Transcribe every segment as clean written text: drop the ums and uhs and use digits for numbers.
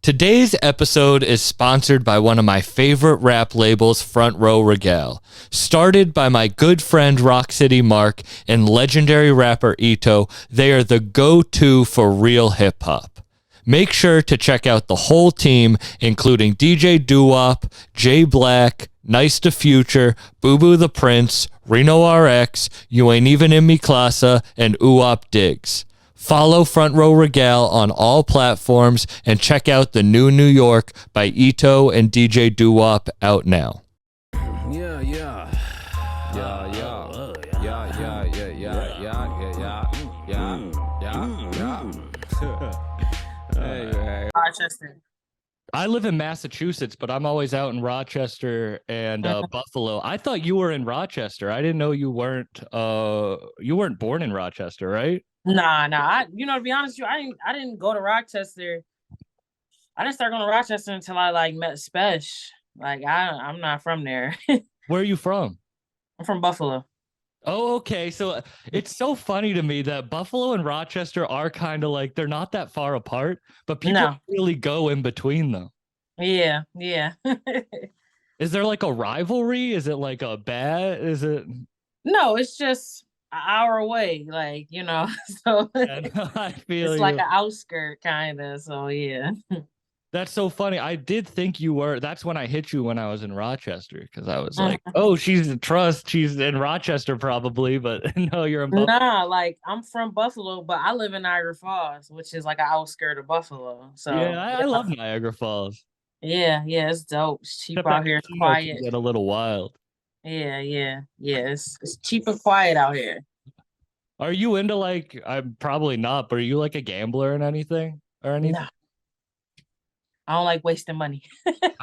Today's episode is sponsored by one of my favorite rap labels, Front Row Regale. Started by my good friend Rock City Mark and legendary rapper Ito, they are the go-to for real hip-hop. Make sure to check out the whole team, including DJ Doo-Wop, Jay Black, Nice to Future, Boo Boo the Prince, Reno RX, You Ain't Even In Me Classa, and Uwop Diggs. Follow Front Row Regale on all platforms and check out the new New York by Ito and DJ Doo-Wop out now. Yeah. Hey, Rochester. I live in Massachusetts, but I'm always out in Rochester and Buffalo. I thought you were in Rochester. I didn't know you weren't born in Rochester, right? Nah. To be honest with you, I didn't go to Rochester. I didn't start going to Rochester until I met Spesh. I'm not from there. Where are you from? I'm from Buffalo. Oh, okay. So it's so funny to me that Buffalo and Rochester are kind of like, they're not that far apart, but people really go in between them. Yeah. Is there like a rivalry? Is it like a bad? Is it? No, it's just an hour away. So I feel it's you. like an outskirt kind of. So yeah. That's so funny. I did think you were. That's when I hit you when I was in Rochester, because I was like, oh, she's a trust. She's in Rochester probably, but no, you're in Buffalo. Nah, I'm from Buffalo, but I live in Niagara Falls, which is like an outskirt of Buffalo. So yeah, I love Niagara Falls. Yeah, it's dope. It's cheap Except out here. It's quiet. Get a little wild. Yeah. It's cheap and quiet out here. Are you into I'm probably not, but are you like a gambler and anything or anything? No. I don't like wasting money.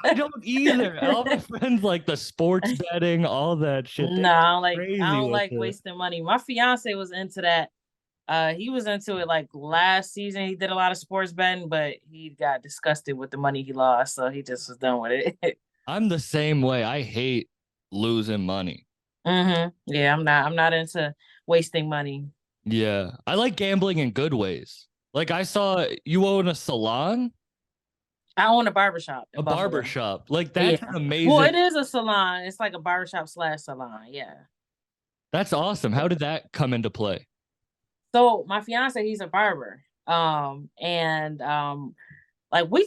I don't either. All my friends like the sports betting, all that shit. No, I don't like wasting money. My fiance was into that. He was into it like last season. He did a lot of sports betting, but he got disgusted with the money he lost, so he just was done with it. I'm the same way. I hate losing money. Yeah, I'm not into wasting money. Yeah, I like gambling in good ways. Like I saw you own a salon. I own a barbershop. A barbershop. Like that's amazing. Well, it is a salon. It's like a barbershop / salon. Yeah. That's awesome. How did that come into play? So my fiance, he's a barber. We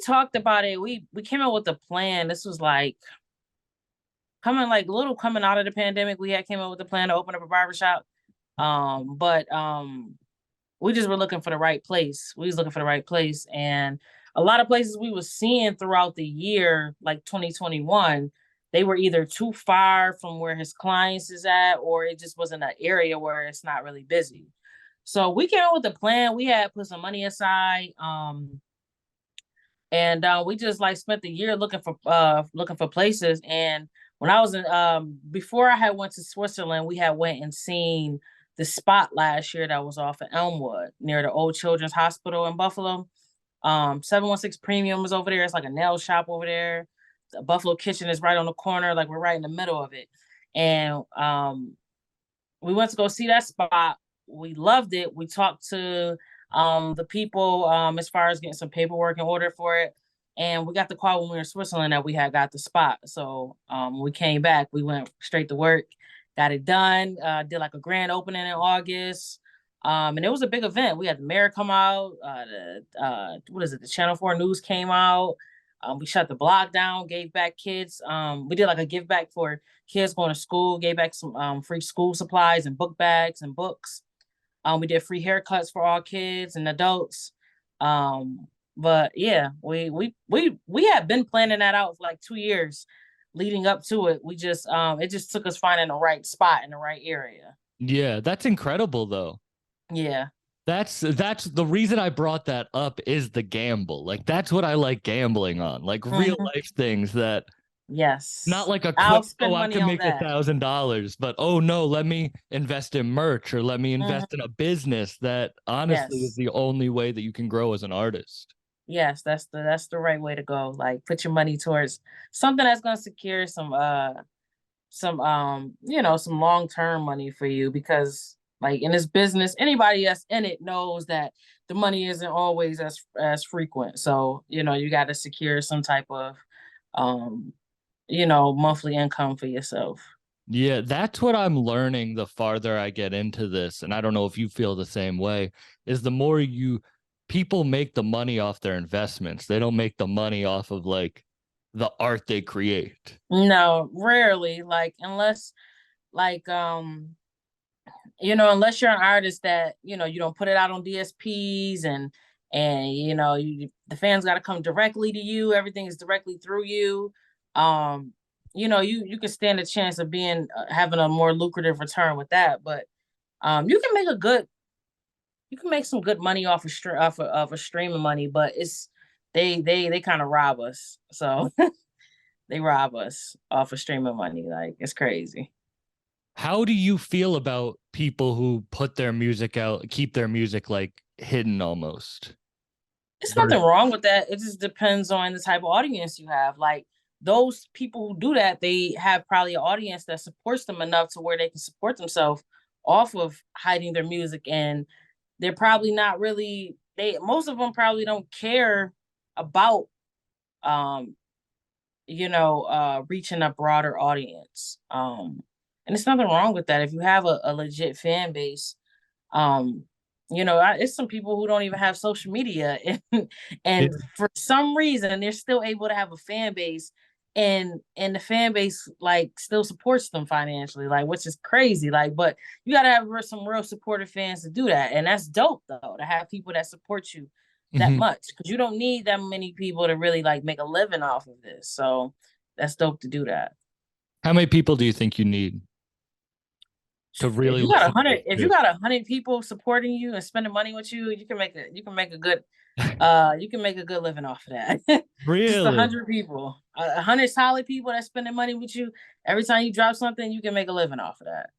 talked about it. We came up with a plan. This was coming out of the pandemic. We came up with a plan to open up a barbershop. We just were looking for the right place. We was looking for the right place. And a lot of places we were seeing throughout the year, like 2021, they were either too far from where his clients is at, or it just wasn't an area where it's not really busy. So we came up with a plan. We had put some money aside. We just spent the year looking for places. And when I was before I had went to Switzerland, we had went and seen the spot last year that was off of Elmwood near the old Children's Hospital in Buffalo. 716 Premium was over there. It's like a nail shop over there. The Buffalo Kitchen is right on the corner. Like we're right in the middle of it. And we went to go see that spot. We loved it. We talked to the people as far as getting some paperwork in order for it. And we got the call when we were in Switzerland that we had got the spot. So we came back. We went straight to work, got it done, did like a grand opening in August. And it was a big event. We had the mayor come out. The Channel 4 News came out. We shut the block down, gave back kids. We did like a give back for kids going to school, gave back some free school supplies and book bags and books. We did free haircuts for all kids and adults. But yeah, we had been planning that out for like 2 years leading up to it. We just it just took us finding the right spot in the right area. Yeah, that's incredible though. Yeah. That's the reason I brought that up is the gamble. Like that's what I like gambling on, like real life things that. Yes. Not like a quick, I can make $1,000, but oh no, let me invest in merch or let me invest in a business that honestly is the only way that you can grow as an artist. Yes, that's the right way to go. Like put your money towards something that's gonna secure some long-term money for you, because Like in this business, anybody that's in it knows that the money isn't always as frequent. So, you know, you got to secure some type of um, you know, monthly income for yourself. Yeah, that's what I'm learning the farther I get into this. And I don't know if you feel the same way, is the more people make the money off their investments. They don't make the money off of like the art they create. No, rarely. Like unless like you know, unless you're an artist that, you know, you don't put it out on DSPs and you know, the fans got to come directly to you, everything is directly through you. Um, you know, you can stand a chance of being having a more lucrative return with that, but you can make a good you can make some good money off of of a stream of money, but it's they kind of rob us. So they rob us off of streaming money. Like it's crazy. How do you feel about people who put their music out, keep their music like hidden almost? It's nothing wrong with that. It just depends on the type of audience you have. Like those people who do that, they have probably an audience that supports them enough to where they can support themselves off of hiding their music, and they're probably not really they most of them probably don't care about um you know reaching a broader audience. And there's nothing wrong with that if you have a legit fan base. um you know, it's some people who don't even have social media and for some reason they're still able to have a fan base, and the fan base like still supports them financially, like which is crazy. Like but you got to have some real supportive fans to do that, and that's dope though, to have people that support you that Mhm. much, because you don't need that many people to really like make a living off of this. So that's dope to do that. How many people do you think you need to If really you got a listen to hundred, if you it? got 100 people supporting you and spending money with you, you can make a good you can make a good living off of that. Just a Really? hundred people, 100 solid people that spending money with you. Every time you drop something, you can make a living off of that.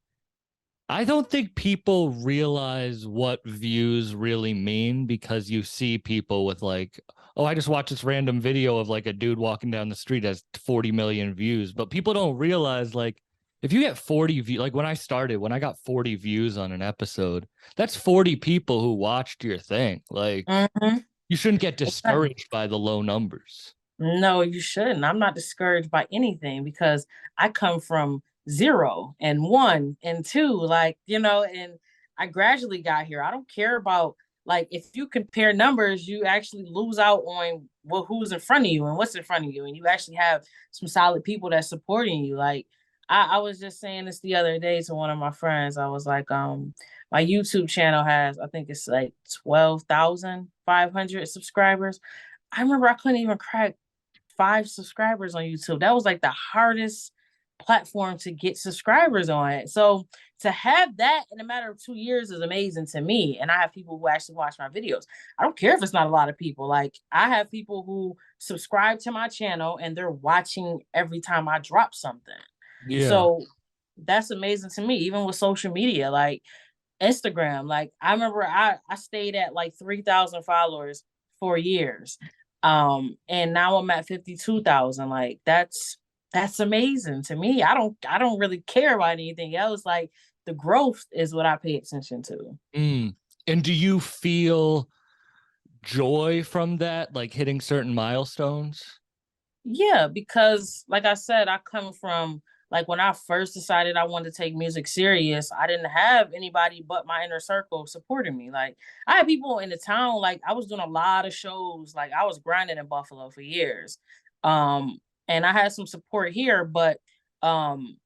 I don't think people realize what views really mean because you see people with like, oh, I just watched this random video of like a dude walking down the street has 40 million views. But people don't realize like if you get 40 views, like when I started, when I got 40 views on an episode, that's 40 people who watched your thing. Like Mhm. you shouldn't get Exactly. discouraged by the low numbers. No, you shouldn't. I'm not discouraged by anything because I come from 0 and 1 and 2, like, you know, and I gradually got here. I don't care about like if you compare numbers, you actually lose out on who's in front of you and what's in front of you, and you actually have some solid people that's supporting you. Like I was just saying this the other day to one of my friends. I was like, my YouTube channel has, I think it's like 12,500 subscribers. I remember I couldn't even crack 5 subscribers on YouTube. That was like the hardest platform to get subscribers on it. So to have that in a matter of 2 years is amazing to me. And I have people who actually watch my videos. I don't care if it's not a lot of people. Like I have people who subscribe to my channel and they're watching every time I drop something. Yeah. So that's amazing to me, even with social media, like Instagram. Like I remember I stayed at like 3,000 followers for years. And now I'm at 52,000. Like that's amazing to me. I don't really care about anything else. Like the growth is what I pay attention to. Mm. And do you feel joy from that, like hitting certain milestones? Yeah, because like I said, I come from like when I first decided I wanted to take music serious, I didn't have anybody but my inner circle supporting me. Like I had people in the town, like I was doing a lot of shows, like I was grinding in Buffalo for years. And I had some support here, but um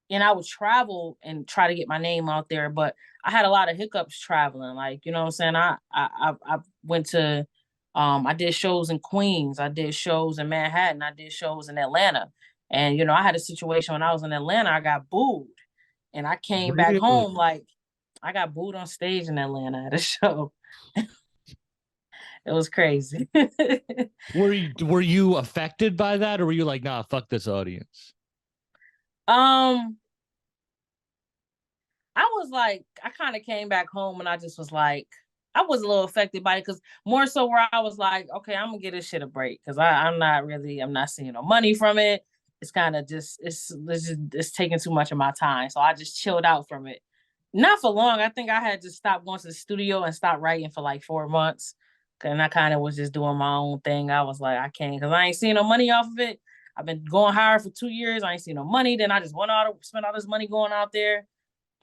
and I would travel and try to get my name out there, but I had a lot of hiccups traveling. Like, you know what I'm saying? I went to I did shows in Queens, I did shows in Manhattan, I did shows in Atlanta. And you know, I had a situation when I was in Atlanta, I got booed. And I came back Really? home like I got booed on stage in Atlanta at a show. It was crazy. Were you affected by that, or were you like, nah, fuck this audience? um I was like, I kind of came back home and I just was like, I was a little affected by it because more so where I was like, okay, I'm gonna get this shit a break because I'm not seeing no money from it. It's kind of just it's taking too much of my time, so I just chilled out from it. Not for long. I think I had to stop going to the studio and stop writing for like 4 months. And I kind of was just doing my own thing. I was like, I can't, because I ain't seeing no money off of it. I've been going hard for 2 years. I ain't seen no money. Then I just went out, spent all this money going out there.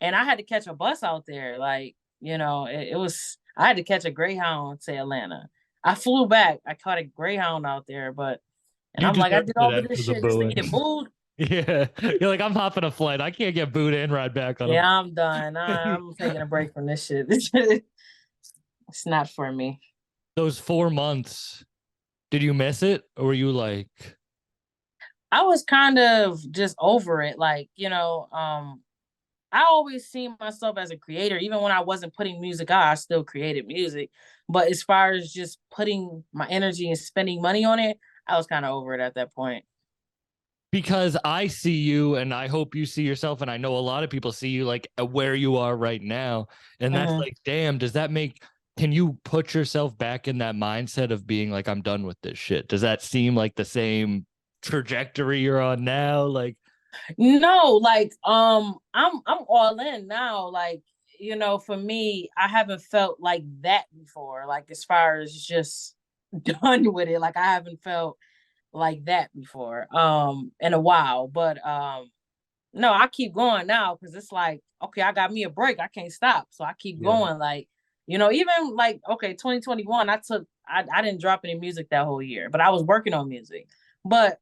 And I had to catch a bus out there. Like, it was, I had to catch a Greyhound to Atlanta. I flew back. I caught a Greyhound out there, and You I'm like, I deserve did it all of this after the shit just to booing. get booed. Yeah. You're like, I'm hopping a flight. I can't get booed and ride back on Yeah, a I'm done. I'm taking a break from this shit. It's not for me. those 4 months. Did you miss it? Or were you like, I was kind of just over it. Like, I always seen myself as a creator. Even when I wasn't putting music out, I still created music. But as far as just putting my energy and spending money on it, I was kind of over it at that point. because I see you and I hope you see yourself, and I know a lot of people see you like where you are right now, and that's Mhm. like, damn, does that make, can you put yourself back in that mindset of being like, I'm done with this shit? Does that seem like the same trajectory you're on now? Like, No, like I'm all in now. Like, for me, I haven't felt like that before. Like as far as just done with it. Like I haven't felt like that before in a while. But no, I keep going now because it's like, okay, I got me a break. I can't stop. So I keep yeah. going. Like, even like, okay, 2021, I didn't drop any music that whole year, but I was working on music. But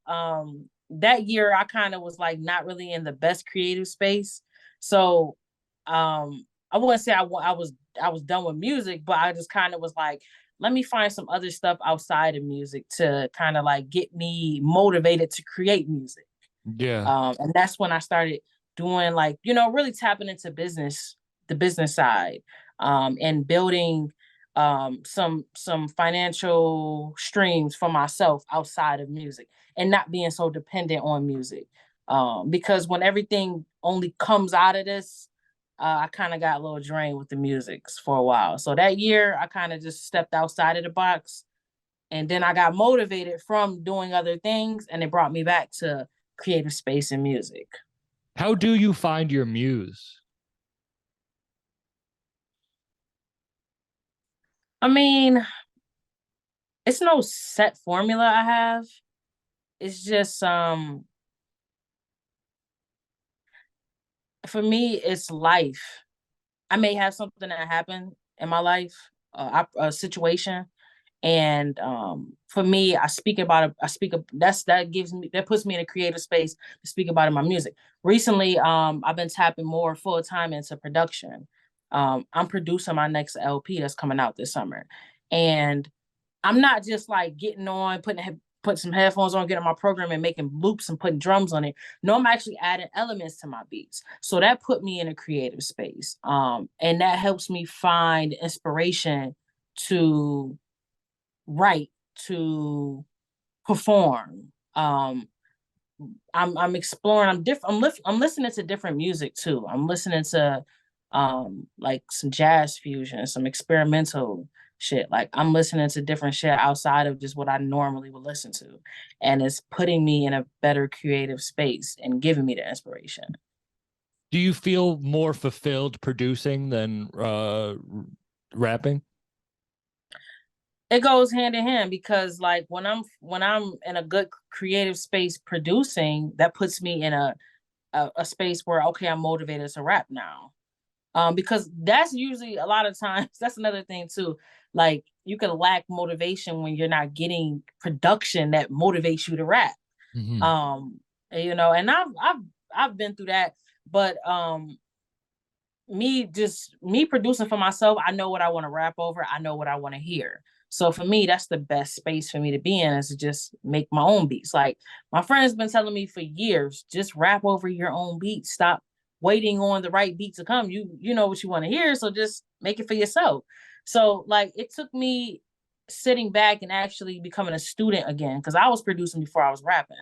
that year I kind of was like not really in the best creative space. So I wouldn't say I was done with music, but I just kind of was like, let me find some other stuff outside of music to kind of like get me motivated to create music. Yeah. And that's when I started doing like, really tapping into the business side, and building some financial streams for myself outside of music and not being so dependent on music. Because when everything only comes out of this, I kind of got a little drained with the music for a while. So that year, I kind of just stepped outside of the box, and then I got motivated from doing other things, and it brought me back to creative space and music. How do you find your muse? I mean, it's no set formula I have. It's just for me, it's life. I may have something that happened in my life, a situation, and for me, I speak about it. That puts me in a creative space to speak about it in my music. Recently, I've been tapping more full time into production. I'm producing my next LP that's coming out this summer, and I'm not just like getting on, put some headphones on, getting my program and making loops and putting drums on it. No, I'm actually adding elements to my beats. So that put me in a creative space. And that helps me find inspiration to write, to perform. I'm exploring. I'm listening to different music too. I'm listening to like some jazz fusion, some experimental shit. Like I'm listening to different shit outside of just what I normally would listen to, and it's putting me in a better creative space and giving me the inspiration. Do you feel more fulfilled producing than rapping? It goes hand in hand because like when I'm in a good creative space producing, that puts me in a space where okay, I'm motivated to rap now. Because that's usually a lot of times that's another thing too. Like you can lack motivation when you're not getting production that motivates you to rap. Mm-hmm. Um, and I've been through that, but me producing for myself, I know what I want to rap over, I know what I want to hear. So for me, that's the best space for me to be in, is to just make my own beats. Like my friend's been telling me for years, just rap over your own beats. Stop waiting on the right beat to come. You know what you want to hear, so just make it for yourself. So like it took me sitting back and actually becoming a student again, because I was producing before I was rapping.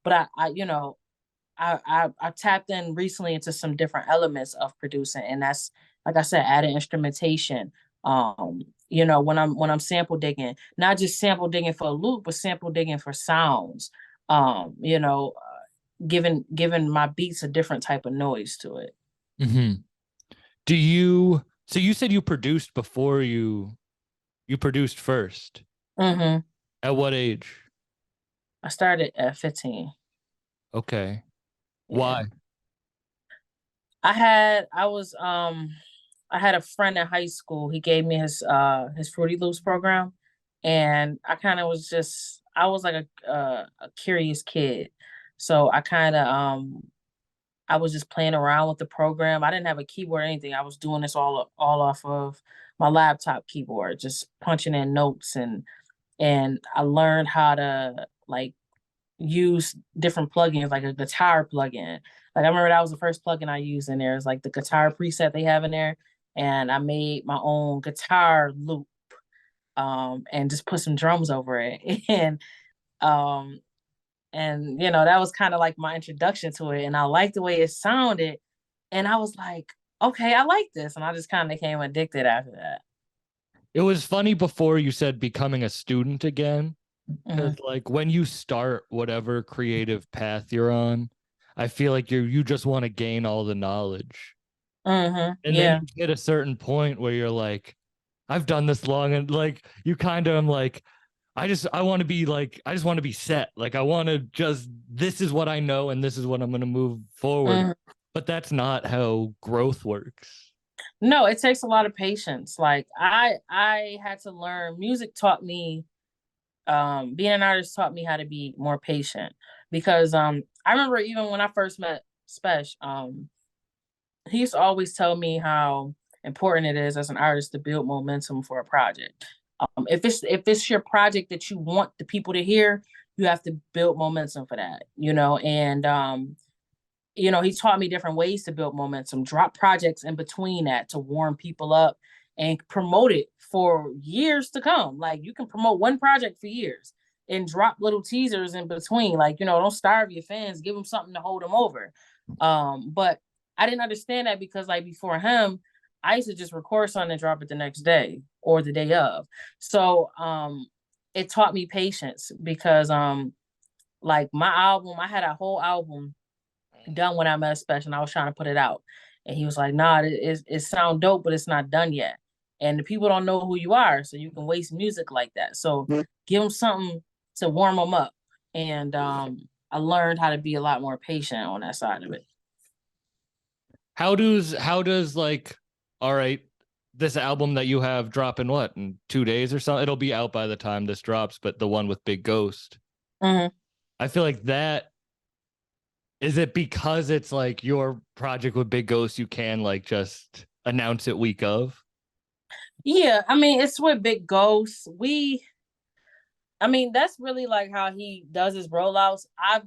But I tapped in recently into some different elements of producing, and that's like I said, added instrumentation. When I'm sample digging, not just sample digging for a loop, but sample digging for sounds. Giving my beats a different type of noise to it. Mm-hmm. So you said you produced before you produced first. Mm-hmm. At what age? I started at 15. Okay. Yeah. Why? I had a friend in high school. He gave me his Fruity Loops program, and I was like a curious kid. So I was just playing around with the program. I didn't have a keyboard or anything. I was doing this all off of my laptop keyboard, just punching in notes, and I learned how to like use different plugins, like a guitar plugin. Like I remember that was the first plugin I used in there. It's like the guitar preset they have in there, and I made my own guitar loop, and just put some drums over it, um, and that was kind of like my introduction to it, and I liked the way it sounded, and I was like, okay, I like this, and I just kind of became addicted after that. It was funny before you said becoming a student again. Hmm. Because like when you start whatever creative path you're on, I feel like you just want to gain all the knowledge. Hmm. And then Yeah. you get a certain point where you're like, I've done this long, and like you kind of am like, I want to be like, I just want to be set. Like I want to just, this is what I know and this is what I'm going to move forward. Hmm. But that's not how growth works. No, it takes a lot of patience. Like I had to learn. Music taught me, being an artist taught me how to be more patient, because I remember even when I first met Spesh, he used to always tell me how important it is as an artist to build momentum for a project. If it's your project that you want the people to hear, you have to build momentum for that, and he taught me different ways to build momentum, drop projects in between that to warm people up and promote it for years to come. Like you can promote one project for years and drop little teasers in between. Like, don't starve your fans, give them something to hold them over. But I didn't understand that, because like before him, I used to just record something and drop it the next day or the day of. So it taught me patience, because like my album, I had a whole album done when I met Spesh, and I was trying to put it out. And he was like, nah, it sound dope, but it's not done yet. And the people don't know who you are, so you can waste music like that. So give them something to warm them up. And I learned how to be a lot more patient on that side of it. How does like, all right, this album that you have drop in what, in 2 days or something? It'll be out by the time this drops, but the one with Big Ghost. Mm-hmm. I feel like that, is it because it's like your project with Big Ghost, you can like just announce it week of? Yeah, I mean, it's with Big Ghost. I mean, that's really like how he does his rollouts. I'm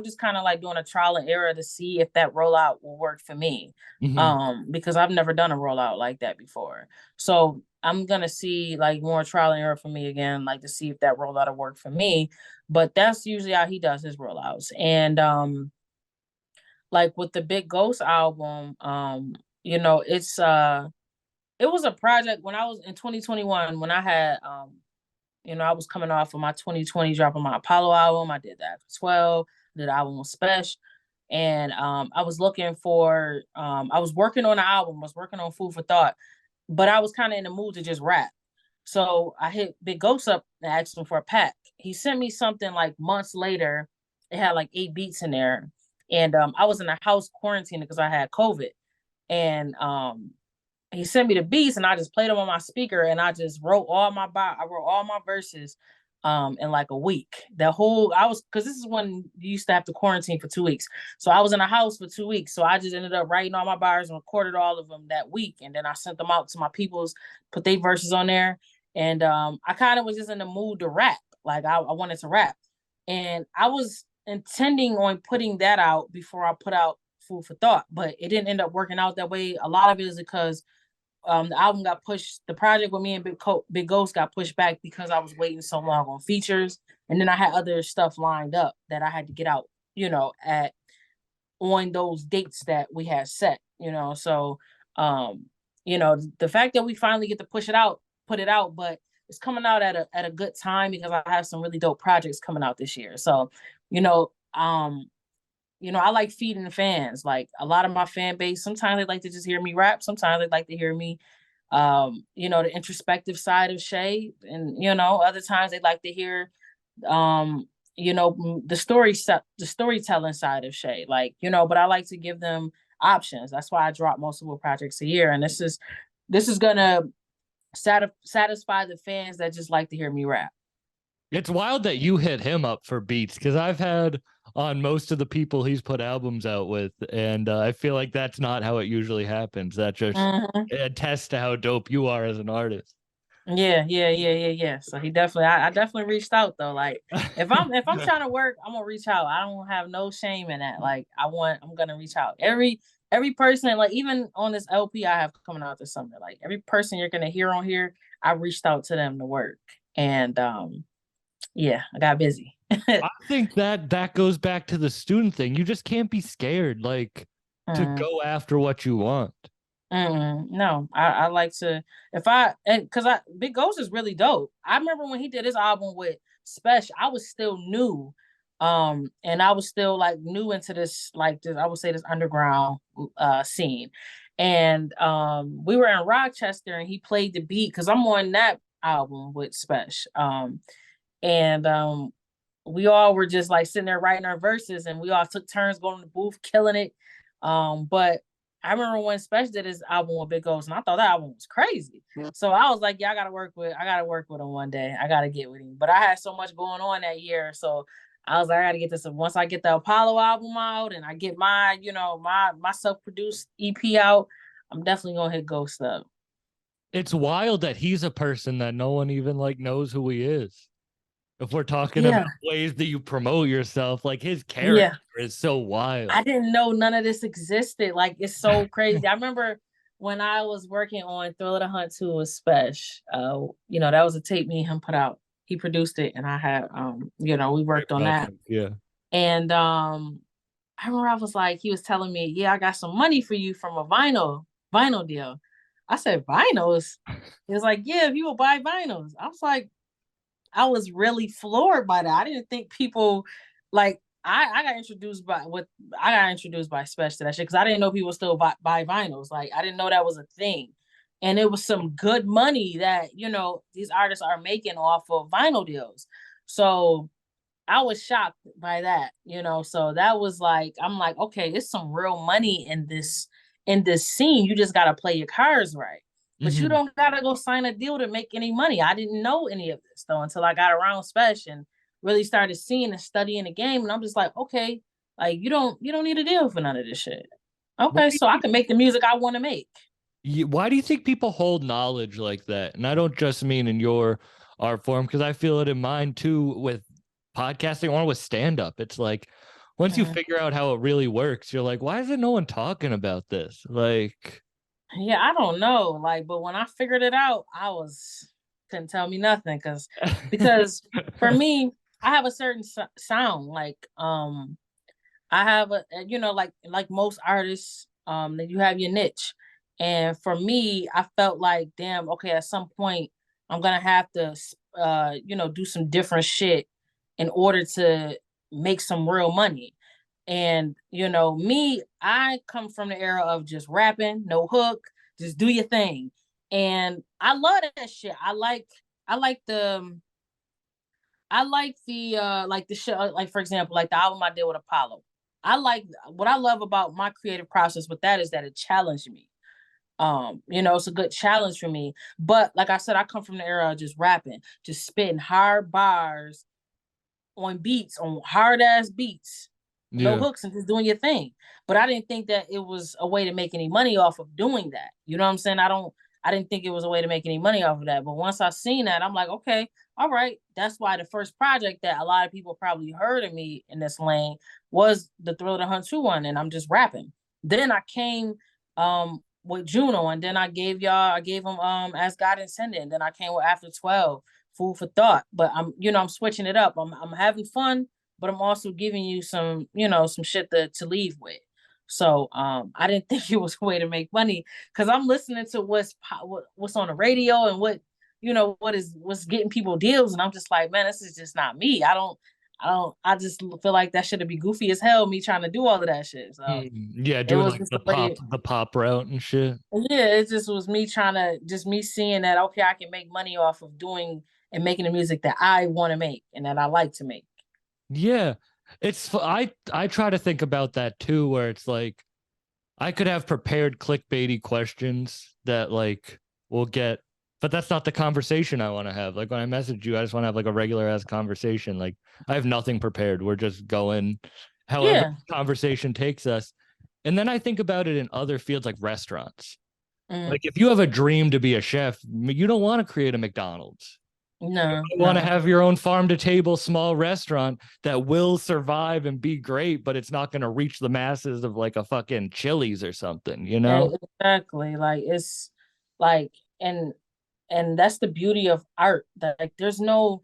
just kind of like doing a trial and error to see if that rollout will work for me. Mm-hmm. Because I've never done a rollout like that before. So I'm gonna see like more trial and error for me again, like to see if that rollout will work for me. But that's usually how he does his rollouts. And like with the Big Ghost album, it was a project when I was in 2021, when I had I was coming off of my 2020 dropping my Apollo album. I did that for 12, did the album with Spesh. And I was looking for I was working on an album, I was working on Food for Thought, but I was kind of in the mood to just rap. So I hit Big Ghost up and asked him for a pack. He sent me something like months later. It had like 8 beats in there. And I was in a house quarantine because I had COVID. And he sent me the beats, and I just played them on my speaker, and I just I wrote all my verses in like a week. Because this is when you used to have to quarantine for 2 weeks. So I was in a house for 2 weeks. So I just ended up writing all my bars and recorded all of them that week. And then I sent them out to my peoples, put their verses on there. And I kind of was just in the mood to rap. Like I wanted to rap. And I was intending on putting that out before I put out Food for Thought, but it didn't end up working out that way. A lot of it is because the album got pushed. The project with me and Big Ghost got pushed back because I was waiting so long on features, and then I had other stuff lined up that I had to get out. At on those dates that we had set. So the fact that we finally get to put it out, but it's coming out at a good time because I have some really dope projects coming out this year. So, you know, um, I like feeding the fans. Like a lot of my fan base, sometimes they like to just hear me rap. Sometimes they like to hear me, the introspective side of Shay. And, other times they like to hear, the storytelling side of Shay. Like, but I like to give them options. That's why I drop multiple projects a year. And this is gonna satisfy the fans that just like to hear me rap. It's wild that you hit him up for beats, because I've had on most of the people he's put albums out with, and I feel like that's not how it usually happens. That just attests to how dope you are as an artist. Yeah. So he definitely, I definitely reached out though. Like if I'm trying to work, I'm gonna reach out. I don't have no shame in that. Like I'm gonna reach out. Every person, like even on this LP I have coming out this summer, like every person you're gonna hear on here, I reached out to them to work. And yeah, I got busy. I think that goes back to the student thing. You just can't be scared, like, to go after what you want. No, I like to, because Big Ghost is really dope. I remember when he did his album with Spesh, I was still new. And I was still like new into this, like this, I would say this underground scene. And we were in Rochester and he played the beat because I'm on that album with Spesh. And we all were just like sitting there writing our verses and we all took turns going to the booth, killing it. But I remember when Spesh did his album with Big Ghost, and I thought that album was crazy. Yeah. So I was like, yeah, I gotta work with him one day. I gotta get with him. But I had so much going on that year. So I was like, I gotta get this. Once I get the Apollo album out and I get my, my self-produced EP out, I'm definitely gonna hit Ghost up. It's wild that he's a person that no one even like knows who he is. If we're talking about ways that you promote yourself, like his character is so wild. I didn't know none of this existed. Like, it's so crazy. I remember when I was working on Thrill of the Hunt 2 with Spesh, that was a tape me and him put out. He produced it and I had, we worked on that. Yeah. And I remember I was like, he was telling me, yeah, I got some money for you from a vinyl deal. I said, vinyls? He was like, yeah, if you will buy vinyls. I was like, I was really floored by that. I didn't think people like I got introduced by Spesh to that shit because I didn't know people still buy vinyls. Like I didn't know that was a thing. And it was some good money that, these artists are making off of vinyl deals. So I was shocked by that, so that was like, I'm like, okay, it's some real money in this scene. You just gotta play your cards right. But you don't gotta go sign a deal to make any money. I didn't know any of this though until I got around Spesh and really started seeing and studying the game. And I'm just like, okay, like you don't need a deal for none of this shit. Okay, so I can make the music I want to make. Why do you think people hold knowledge like that? And I don't just mean in your art form, because I feel it in mine too with podcasting or with stand-up. It's like once you figure out how it really works, you're like, why isn't no one talking about this? Like, yeah, I don't know. Like, but when I figured it out, couldn't tell me nothing because for me, I have a certain sound. Like, I have like most artists, that you have your niche. And for me, I felt like, damn, okay, at some point I'm gonna have to, do some different shit in order to make some real money. And me, I come from the era of just rapping, no hook, just do your thing. And I love that shit. I like the like the show, like for example, like the album I did with Apollo. What I love about my creative process with that is that it challenged me. It's a good challenge for me. But like I said, I come from the era of just rapping, just spitting hard bars on beats, on hard ass beats. No hooks and just doing your thing. But I didn't think that it was a way to make any money off of doing that. You know what I'm saying? I didn't think it was a way to make any money off of that. But once I seen that, I'm like, okay, all right. That's why the first project that a lot of people probably heard of me in this lane was the Thrill of the Hunt 2 one, and I'm just rapping. Then I came with Juno, and then I gave them As God Intended, and then I came with After 12, Food for Thought. But I'm switching it up. I'm having fun, but I'm also giving you some, some shit to leave with. So I didn't think it was a way to make money because I'm listening to what's on the radio and what's getting people deals, and I'm just like, man, this is just not me. I just feel like that should be goofy as hell, me trying to do all of that shit. So Yeah, it doing was like just the way. the pop route and shit. Yeah, it just was me trying to just me seeing that okay, I can make money off of doing and making the music that I want to make and that I like to make. Yeah. I try to think about that too, where it's like I could have prepared clickbaity questions that like will get, but that's not the conversation I want to have. Like when I message you, I just want to have like a regular ass conversation. Like I have nothing prepared. We're just going however Yeah. the conversation takes us. And then I think about it in other fields like restaurants. Mm, Like if you have a dream to be a chef, you don't want to create a McDonald's. no, You want to no. have your own farm to table small restaurant that will survive and be great, but it's not going to reach the masses of like a fucking Chili's or something, you know? Exactly. Like it's like and and that's the beauty of art. That like there's no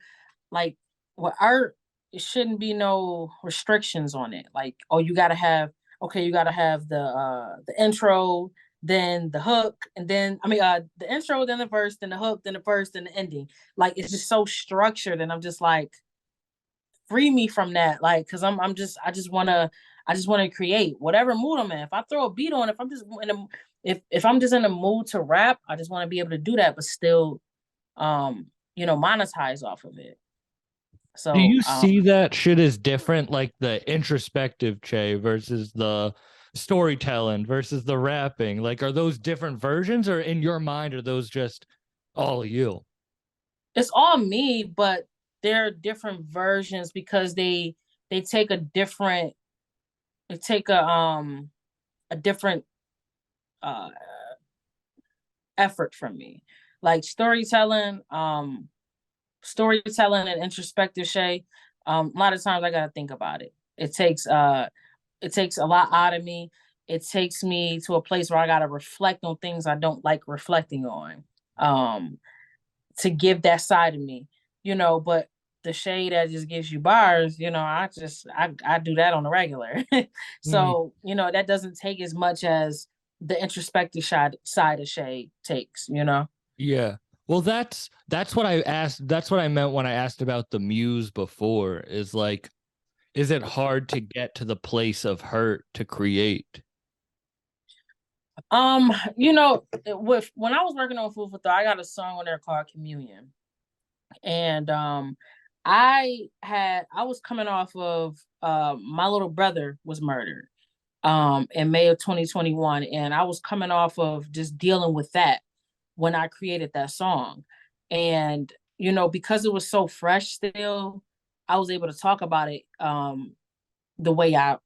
like with art, it shouldn't be no restrictions on it. Like, oh, you gotta have okay, you gotta have the intro, then the hook, and then I mean the intro, then the verse, then the hook, then the verse, then the ending. Like it's just so structured, and I'm just like, free me from that. Like, cause I'm just I just wanna create whatever mood I'm in. If I throw a beat on, if I'm just in a if I'm just in a mood to rap, I just want to be able to do that, but still monetize off of it. Do So you see that shit is different, like the introspective Che versus the storytelling versus the rapping? Like, are those different versions, or in your mind, are those just all you? it's all me, but they're different versions because they take a different they take a different uh effort from me. Like storytelling and introspective Shay. A lot of times I gotta think about it. It takes a lot out of me. It takes me to a place where I gotta reflect on things I don't like reflecting on. To give that side of me, but the shade that just gives you bars, I do that on the regular. Mm, So, that doesn't take as much as the introspective side of shade takes. yeah. Well, that's what I asked. That's what I meant when I asked about the muse before. Is like, is it hard to get to the place of hurt to create? With when I was working on Food for Thought, I got a song on there called Communion. And I was coming off of my little brother was murdered in May of 2021, and I was coming off of just dealing with that when I created that song. And because it was so fresh still, I was able to talk about it the way I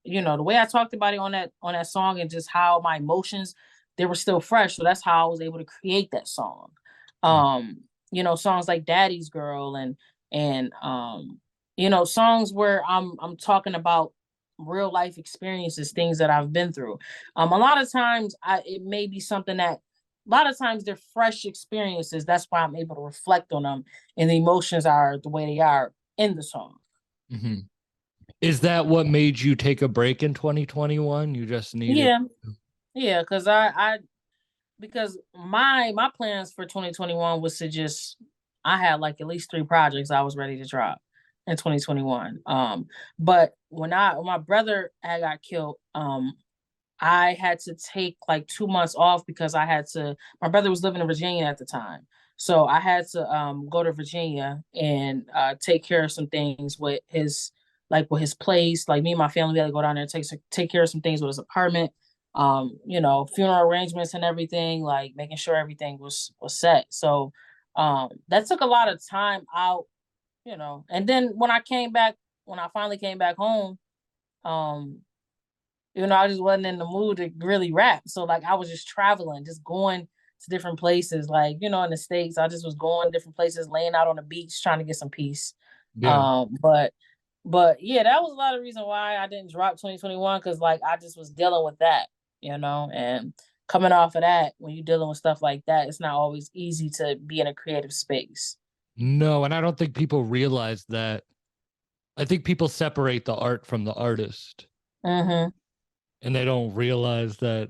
talked about it on that song, and just how my emotions, they were still fresh. So that's how I was able to create that song. Um, songs like Daddy's Girl and songs where I'm talking about real life experiences, things that I've been through. A lot of times it may be something that a lot of times they're fresh experiences. That's why I'm able to reflect on them, and the emotions are the way they are in the song. Mm-hmm. Is that what made you take a break in 2021? You just needed. Yeah, yeah, because my plans for 2021 was to just I had like at least 3 projects I was ready to drop in 2021. But when my brother had got killed, I had to take like 2 months off because my brother was living in Virginia at the time. So I had to go to Virginia and take care of some things with his place. Like me and my family had to go down there and take care of some things with his apartment. Funeral arrangements and everything, like making sure everything was set. So that took a lot of time out. And then when I finally came back home, um, I just wasn't in the mood to really rap. So like I was just traveling, just going to different places. Like, in the States, I just was going different places, laying out on the beach, trying to get some peace. Yeah. But yeah, that was a lot of reason why I didn't drop 2021, because like I just was dealing with that. And coming off of that, when you're dealing with stuff like that, it's not always easy to be in a creative space. No, and I don't think people realize that. I think people separate the art from the artist, Mm-hmm. and they don't realize that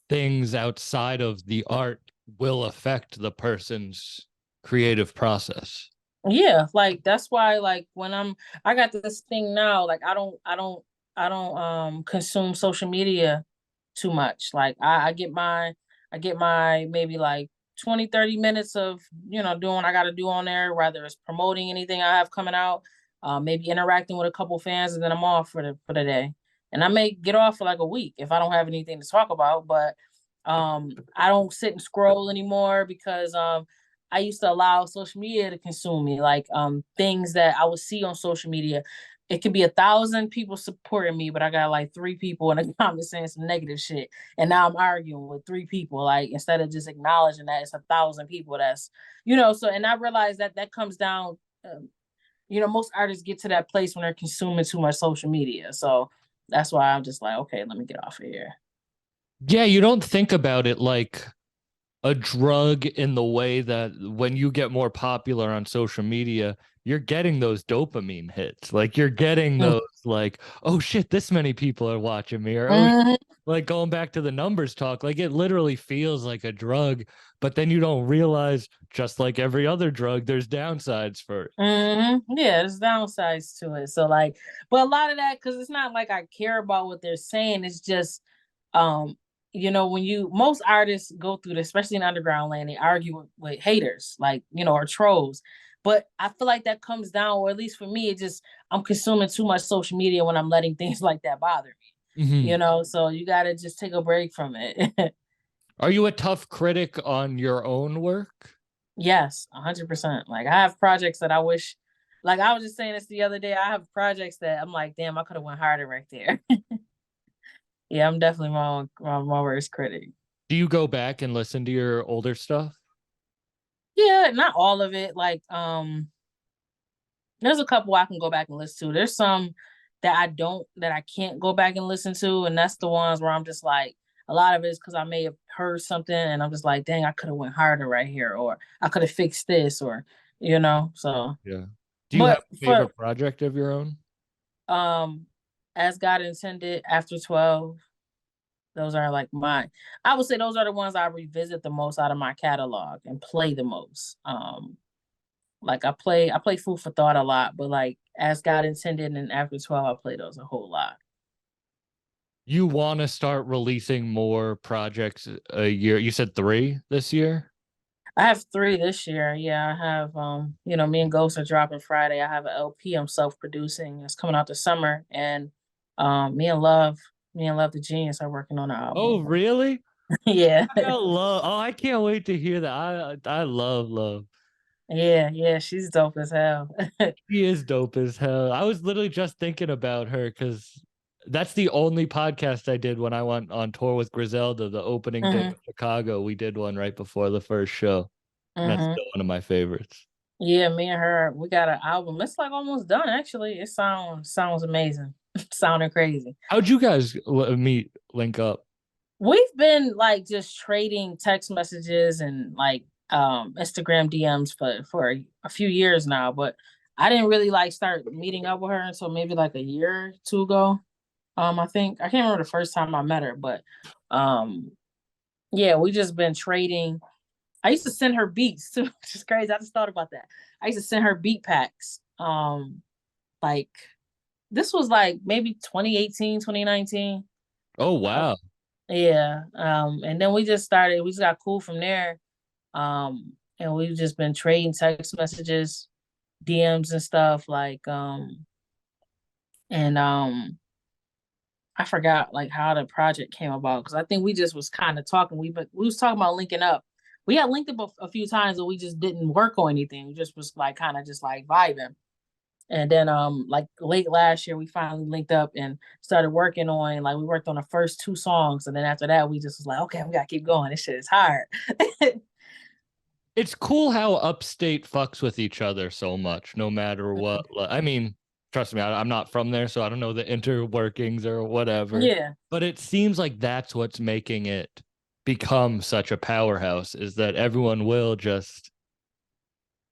things outside of the art will affect the person's creative process. Yeah, like that's why like when I got this thing now, like I don't consume social media too much. Like I get my maybe like 20, 30 minutes of, doing what I gotta do on there, whether it's promoting anything I have coming out, maybe interacting with a couple fans, and then I'm off for the day. And I may get off for like a week if I don't have anything to talk about, but I don't sit and scroll anymore because I used to allow social media to consume me, like things that I would see on social media. It could be 1,000 people supporting me, but I got like 3 people in the comments saying some negative shit, and now I'm arguing with 3 people. Like instead of just acknowledging that it's 1,000 people, that's So, and I realized that that comes down. Most artists get to that place when they're consuming too much social media. So that's why I'm just like, okay, let me get off of here. Yeah, you don't think about it like a drug in the way that when you get more popular on social media, you're getting those dopamine hits. Like you're getting those like, oh shit, this many people are watching me, or oh, Mhm. like going back to the numbers talk, like it literally feels like a drug, but then you don't realize, just like every other drug, there's downsides for it. Yeah, there's downsides to it. So like, but a lot of that, because it's not like I care about what they're saying. It's just, um, when most artists go through this, especially in underground land, they argue with haters, like or trolls. But I feel like that comes down, or at least for me, it just I'm consuming too much social media when I'm letting things like that bother me. Mhm. So you gotta just take a break from it. Are you a tough critic on your own work? Yes, 100%. Like I have projects that I wish, like I was just saying this the other day. I have projects that I'm like, damn, I could have went harder right there. Yeah, I'm definitely my worst critic. Do you go back and listen to your older stuff? Yeah, not all of it. Like, there's a couple I can go back and listen to. There's some that I can't go back and listen to, and that's the ones where I'm just like, a lot of it is because I may have heard something and I'm just like, dang, I could have went harder right here, or I could have fixed this, or so. Yeah. Do you have But a for favorite project of your own? um as God intended, after 12, those are like I would say those are the ones I revisit the most out of my catalog and play the most. Like I play Food for Thought a lot, but like As God Intended and After 12, I play those a whole lot. You want to start releasing more projects a year? You said three this year? I have 3 this year. Yeah, I have me and Ghost are dropping Friday. I have an LP I'm self-producing. It's coming out this summer, and me and Love the Genius are working on an Oh, album. really? Yeah. I love. Oh, I can't wait to hear that. I love love. Yeah, yeah, she's dope as hell. She is dope as hell. I was literally just thinking about her because that's the only podcast I did when I went on tour with Griselda. The opening day Mhm. of Chicago, we did one right before the first show. And that's Mhm. still one of my favorites. Yeah, me and her, we got an album. It's like almost done actually. It sounds amazing. Sounding crazy. How'd you guys meet, link up? We've been like just trading text messages and like Instagram DMs for a few years now, but I didn't really like start meeting up with her until maybe like a year or two ago. I think I can't remember the first time I met her, but um yeah, we just been trading. I used to send her beats too, which is crazy. I just thought about that. I used to send her beat packs. Like this was like maybe 2018, 2019. Oh, Uh, wow. yeah. And then we just got cool from there. And we've just been trading text messages, DMs and stuff and I forgot like how the project came about because I think we just was kind of talking. We was talking about linking up. We had linked up a few times, but we just didn't work on anything. We just was like kind of just like vibing. And then like late last year we finally linked up and started working on like we worked on the first 2 songs, and then after that we just was like, okay, we gotta keep going. This shit is hard. It's cool how upstate fucks with each other so much, no matter what. I mean, trust me, I'm not from there, so I don't know the interworkings or whatever. Yeah, But it seems like that's what's making it become such a powerhouse is that everyone will just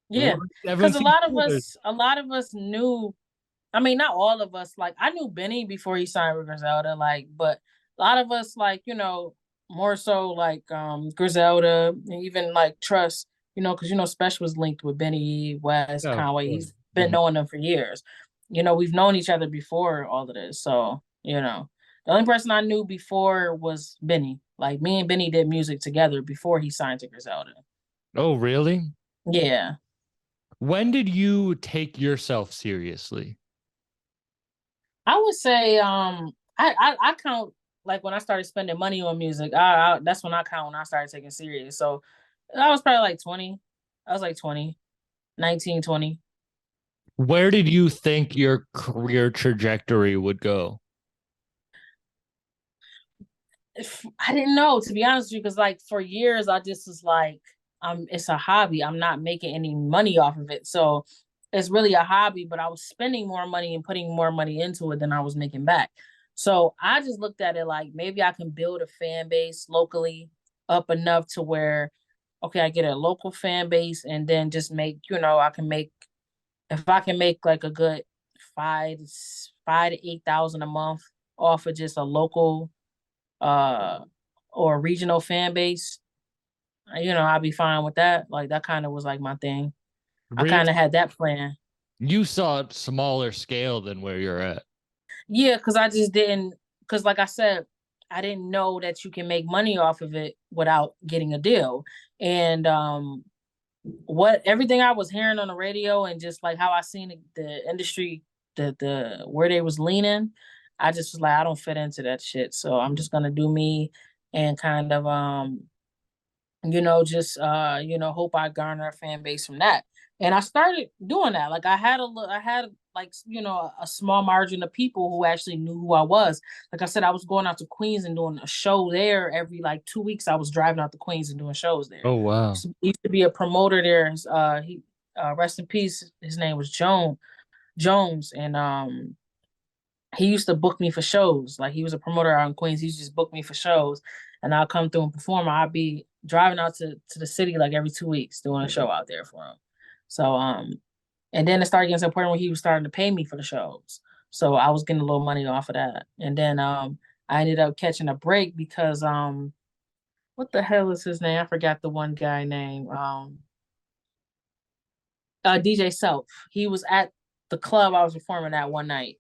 yeah. everyone Because a seems lot of cool. us, a lot of us knew. I mean, not all of us. Like I knew Benny before he signed with Griselda. Like, but a lot of us, like more so like Griselda, and even like Trust. because Spesh was linked with Benny, West, Yeah, of Conway. course. He's been knowing them for years. We've known each other before all of this. So, the only person I knew before was Benny. Like me and Benny did music together before he signed to Griselda. Oh, really? Yeah. When did you take yourself seriously? I would say I count like when I started spending money on music. That's when I count when I started taking serious. So I was probably like 20. I was like 20, 19, 20. Where did you think your career trajectory would go? I didn't know, to be honest with you, because like for years I just was like, it's a hobby. I'm not making any money off of it. So it's really a hobby, but I was spending more money and putting more money into it than I was making back. So I just looked at it like maybe I can build a fan base locally up enough to where, okay, I get a local fan base and then just make, I can make, if I can make like a good five to 8,000 a month off of just a local uh or regional fan base, I'd be fine with that. Like that kind of was like my thing. I kind of Really? had that plan. You saw a smaller scale than where you're at. Yeah, because I just didn't, because like I said, I didn't know that you can make money off of it without getting a deal. And what everything I was hearing on the radio and just like how I seen the industry, the where they was leaning, I just was like, I don't fit into that shit. So I'm just gonna do me and kind of just hope I garner a fan base from that. And I started doing that. Like I had like a small margin of people who actually knew who I was. Like I said, I was going out to Queens and doing a show there every like 2 weeks. I was driving out to Queens and doing shows there. Oh, wow. He used to be a promoter there. He rest in peace. His name was Jones, and he used to book me for shows. Like he was a promoter out in Queens. He used to just book me for shows, and I'll come through and perform. I'd be driving out to the city like every 2 weeks doing a show out there for him. So and then it started getting to the point where he was starting to pay me for the shows. So I was getting a little money off of that. And then I ended up catching a break because what the hell is his name? I forgot the one guy name. DJ Self. He was at the club I was performing at one night,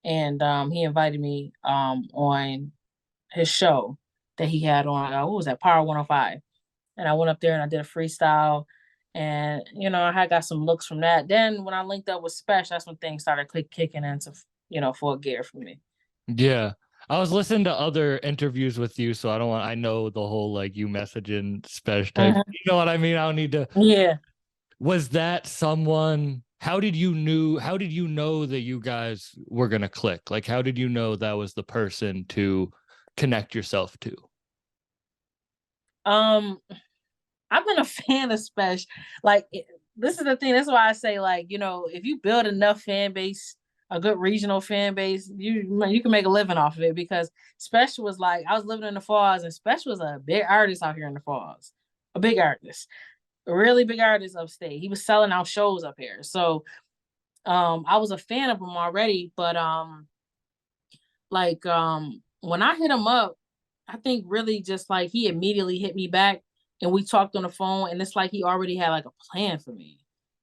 and he invited me on his show that he had on what was that, Power 105. And I went up there and I did a freestyle, and I had got some looks from that. Then when I linked up with Spesh, that's when things started kicking into full gear for me. Yeah. I was listening to other interviews with you, so I know the whole like you messaging Spesh type. Mhm. You know what I mean? I don't need to. Yeah. Was that someone? How did you know that you guys were gonna click? Like, how did you know that was the person to connect yourself to? um I've been a fan of Spesh. Like this is the thing. That's why I say, like, if you build enough fan base, a good regional fan base, you can make a living off of it. Because Spesh was like, I was living in the Falls, and Spesh was a big artist out here in the Falls, a big artist, a really big artist upstate. He was selling out shows up here. So I was a fan of him already, but like when I hit him up, I think really just like he immediately hit me back and we talked on the phone, and it's like he already had like a plan for me.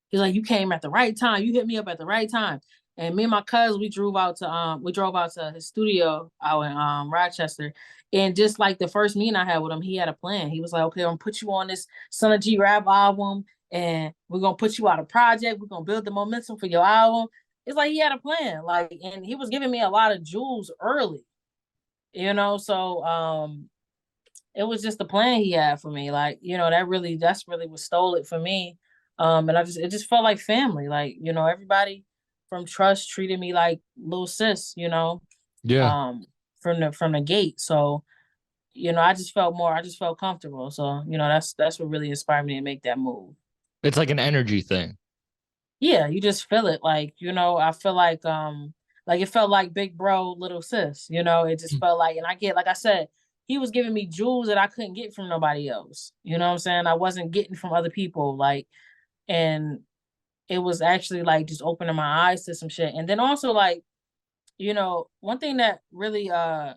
He's like, you came at the right time, you hit me up at the right time. And me and my cousin, we drove out to his studio out in Rochester. And just like the first meeting I had with him, he had a plan. He was like, okay, I'm gonna put you on this Son of G rap album, and we're gonna put you out a project, we're gonna build the momentum for your album. It's like he had a plan, like, and he was giving me a lot of jewels early, so it was just the plan he had for me. Like, that's really what stole it for me. And it just felt like family. Like, everybody from Trust treated me like little sis, Yeah. um, from the gate. So, I just felt comfortable. So, that's what really inspired me to make that move. It's like an energy thing. Yeah, you just feel it. Like, I feel like it felt like big bro, little sis, it just felt like, and like I said, he was giving me jewels that I couldn't get from nobody else. You know what I'm saying? I wasn't getting from other people. Like, and it was actually like just opening my eyes to some shit. And then also like, one thing that really I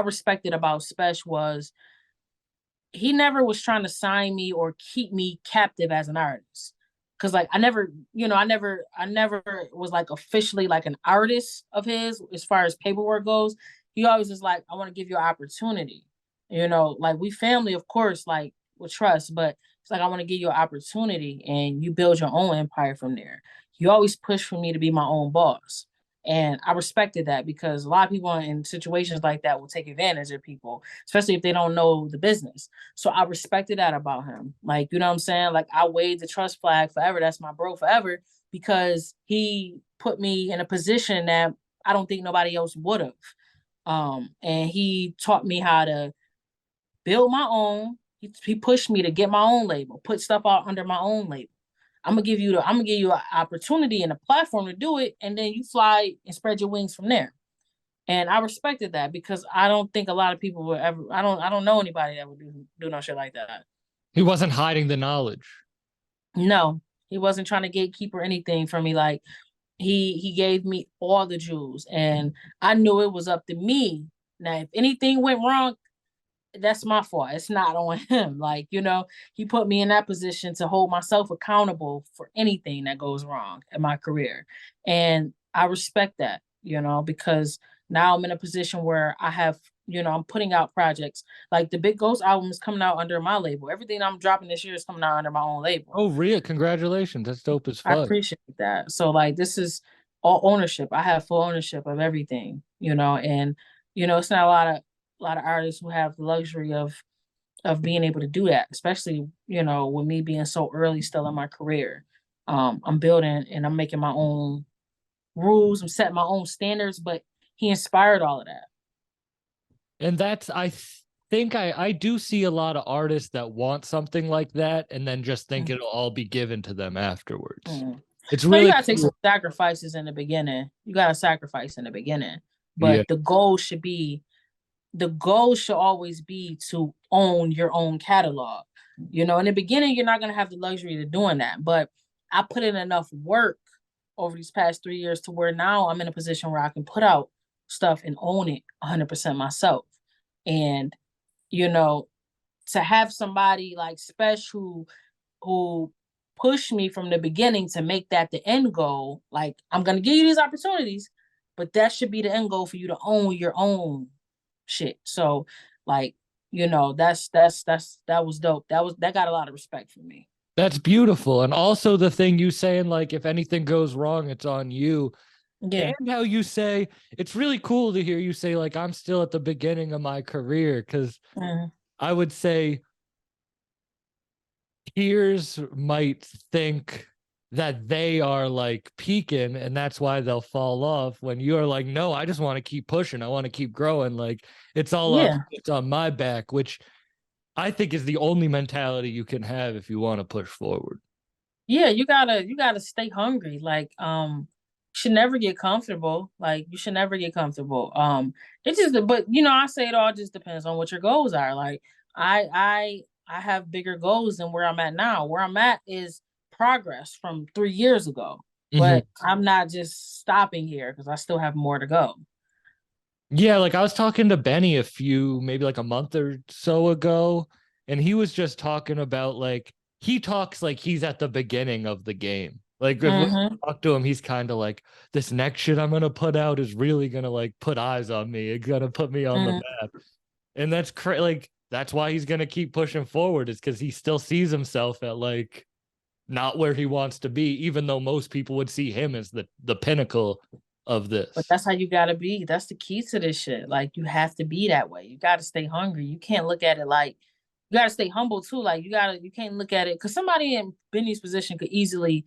respected about Spesh was he never was trying to sign me or keep me captive as an artist. Cause like I never, I never was like officially like an artist of his as far as paperwork goes. He always was like, I want to give you an opportunity. Like we family, of course, like with trust, but it's like I want to give you an opportunity and you build your own empire from there. He always pushed for me to be my own boss. And I respected that because a lot of people in situations like that will take advantage of people, especially if they don't know the business. So I respected that about him. Like, you know what I'm saying? Like I waved the trust flag forever. That's my bro forever because he put me in a position that I don't think nobody else would have. And he taught me how to build my own. He pushed me to get my own label, put stuff out under my own label. I'm gonna give you an opportunity and a platform to do it, and then you fly and spread your wings from there. And I respected that because I don't think a lot of people would ever. I don't know anybody that would do no shit like that. He wasn't hiding the knowledge. No, he wasn't trying to gatekeep or anything from me. Like he gave me all the jewels, and I knew it was up to me. Now, if anything went wrong, that's my fault. It's not on him. Like, he put me in that position to hold myself accountable for anything that goes wrong in my career. And I respect that, because now I'm in a position where I have, I'm putting out projects. Like the Big Ghost album is coming out under my label. Everything I'm dropping this year is coming out under my own label. Oh, Rhea, congratulations. That's dope as I fuck. appreciate that. So like this is all ownership. I have full ownership of everything, and it's not a lot of artists who have the luxury of being able to do that, especially, with me being so early still in my career. I'm building and I'm making my own rules, I'm setting my own standards, but he inspired all of that. And that's, think I do see a lot of artists that want something like that and then just think it'll all be given to them afterwards. It's So really you gotta take some sacrifices in the beginning. You gotta sacrifice in the beginning, but Yeah. the goal should always be to own your own catalog. In the beginning, you're not going to have the luxury of doing that. But I put in enough work over these past 3 years to where now I'm in a position where I can put out stuff and own it 100% myself. And, to have somebody like Spesh who pushed me from the beginning to make that the end goal, like I'm going to give you these opportunities, but that should be the end goal for you to own your own shit. So like, that was dope. That got a lot of respect from me. That's beautiful. And also the thing you saying, like, if anything goes wrong, it's on you. Yeah. And how you say, it's really cool to hear you say, like, I'm still at the beginning of my career. Cause I would say peers might think that they are like peaking and that's why they'll fall off when you're like, no, I just want to keep pushing. I want to keep growing. Like it's all up, it's on my back, which I think is the only mentality you can have if you want to push forward. Yeah, you gotta stay hungry. Like, you should never get comfortable. Like, you should never get comfortable. It just, but I say it all just depends on what your goals are. Like, I have bigger goals than where I'm at now. Where I'm at is progress from 3 years ago, but I'm not just stopping here because I still have more to go. Yeah, like I was talking to Benny maybe like a month or so ago, and he was just talking about like he talks like he's at the beginning of the game. Like if we talk to him, he's kind of like, this next shit I'm gonna put out is really gonna like put eyes on me. It's gonna put me on the map. And that's like that's why he's gonna keep pushing forward, is because he still sees himself at like not where he wants to be, even though most people would see him as the pinnacle of this. But that's how you gotta be. That's the key to this shit. Like you have to be that way. You gotta stay hungry. You can't look at it like you gotta stay humble too. Like you can't look at it because somebody in Benny's position could easily,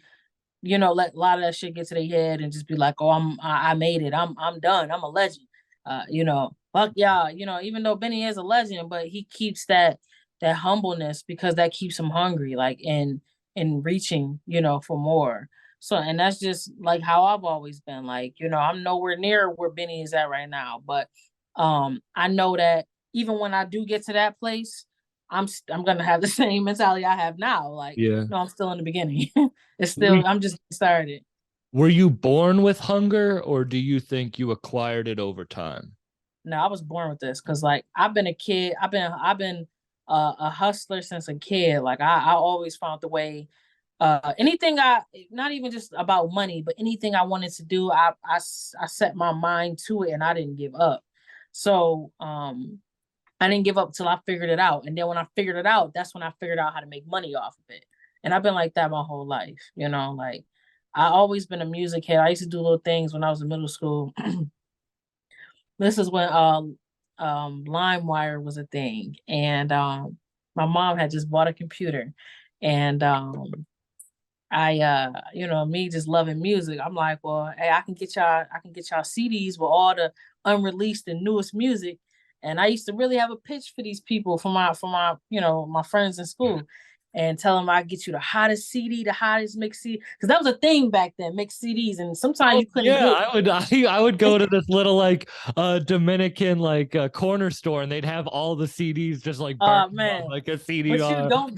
let a lot of that shit get to their head and just be like, oh, I made it. I'm done. I'm a legend. Fuck y'all. Even though Benny is a legend, but he keeps that humbleness because that keeps him hungry, like in reaching, for more. So, and that's just like how I've always been. Like, I'm nowhere near where Benny is at right now, but I know that even when I do get to that place, I'm gonna have the same mentality I have now. Like, no, I'm still in the beginning. I'm just started. Were you born with hunger, or do you think you acquired it over time? No, I was born with this because like I've been a kid. I've been a hustler since a kid. Like I always found the way. Anything not even just about money, but anything I wanted to do, I set my mind to it and I didn't give up. So I didn't give up till I figured it out. And then when I figured it out, that's when I figured out how to make money off of it. And I've been like that my whole life, you know, like I always been a music head. I used to do little things when I was in middle school. This is when LimeWire was a thing. And my mom had just bought a computer. And you know, me just loving music. I'm like, well, hey, I can get y'all CDs with all the unreleased and newest music. And I used to really have a pitch for these people for my, you know, my friends in school and tell them I get you the hottest CD, the hottest mix CD. Because that was a thing back then, mix CDs. And sometimes Oh you couldn't yeah, get I would go to this little like Dominican like corner store and they'd have all the CDs just like burnt up man. like a CD But you on. don't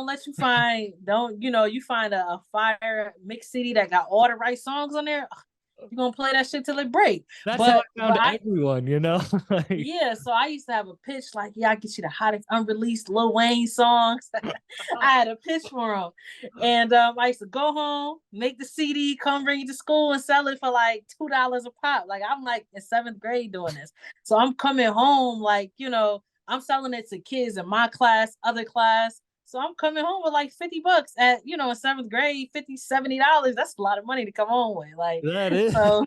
let you find don't you know you find a fire mix CD that got all the right songs on there. You're gonna play that shit till it break. That's how But I found I everyone, you know? Like, yeah, so I used to have a pitch like, yeah, I get you the hottest unreleased Lil Wayne songs. I had a pitch for them, and I used to go home, make the CD, come bring it to school, and sell it for like $2 a pop. Like I'm like in seventh grade doing this, so I'm coming home like you know I'm selling it to kids in my class, other class. So I'm coming home with like $50 at you know in seventh grade, $50, $70. That's a lot of money to come home with. Like that is. so.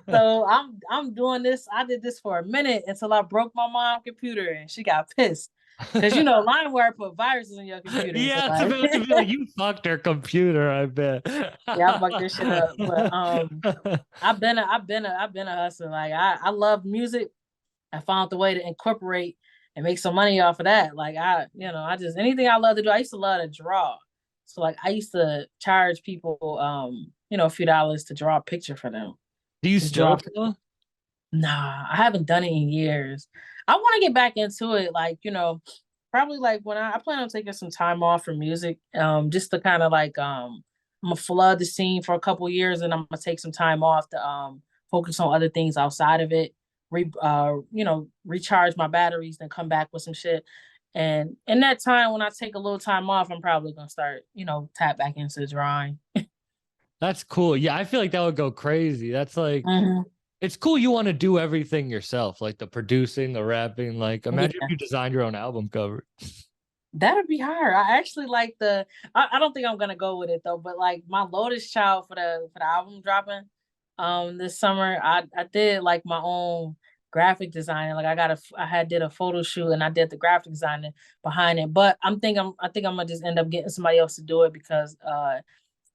So I'm doing this. I did this for a minute until I broke my mom's computer and she got pissed. Cause you know, LimeWire put viruses in your computer. So Yeah, it's like, about to be like you fucked her computer, I bet. yeah, I fucked this shit up. But I've been a hustler. Like I love music. I found the way to incorporate and make some money off of that. Like you know, I just anything I love to do. I used to love to draw. So like I used to charge people you know, a few dollars to draw a picture for them. Do you Just still draw draw? Nah, I haven't done it in years. I want to get back into it, like, you know, probably like when I plan on taking some time off from music, just to kind of like I'm gonna flood the scene for a couple years and I'm gonna take some time off to focus on other things outside of it, you know, recharge my batteries, then come back with some shit. And in that time when I take a little time off, I'm probably gonna start, you know, tap back into drawing. That's cool. Yeah, I feel like that would go crazy. That's like Mhm. it's cool you want to do everything yourself, like the producing, the rapping. Like imagine if Yeah. you designed your own album cover. That'd be hard. I actually like I don't think I'm gonna go with it though, but like my Lotus Child for the album dropping this summer, I did like my own graphic design. Like I had did a photo shoot and I did the graphic design behind it. But I think I'm gonna just end up getting somebody else to do it because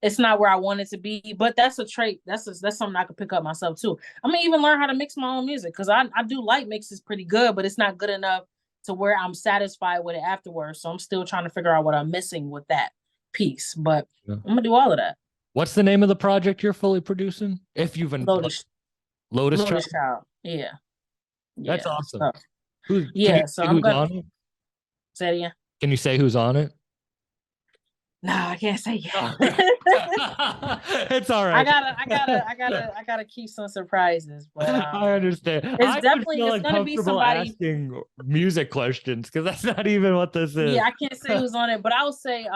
it's not where I want it to be. But that's a trait. That's something I could pick up myself too. I'm gonna even learn how to mix my own music because I do like mixes pretty good, but it's not good enough to where I'm satisfied with it afterwards. So I'm still trying to figure out what I'm missing with that piece. But Yeah. I'm gonna do all of that. What's the name of the project you're fully producing? If you've been like, Lotus Lotus Child. Lotus Child. Yeah. That's Yeah. awesome. So Who's can you yeah, so say I'm who's gonna on it? say it again. Can you say who's on it? No, I can't say yet. It's all right. I gotta keep some surprises. But I understand. it's I would definitely feel it's gonna be uncomfortable somebody. asking music questions because that's not even what this is. Yeah, I can't say who's on it, but I would say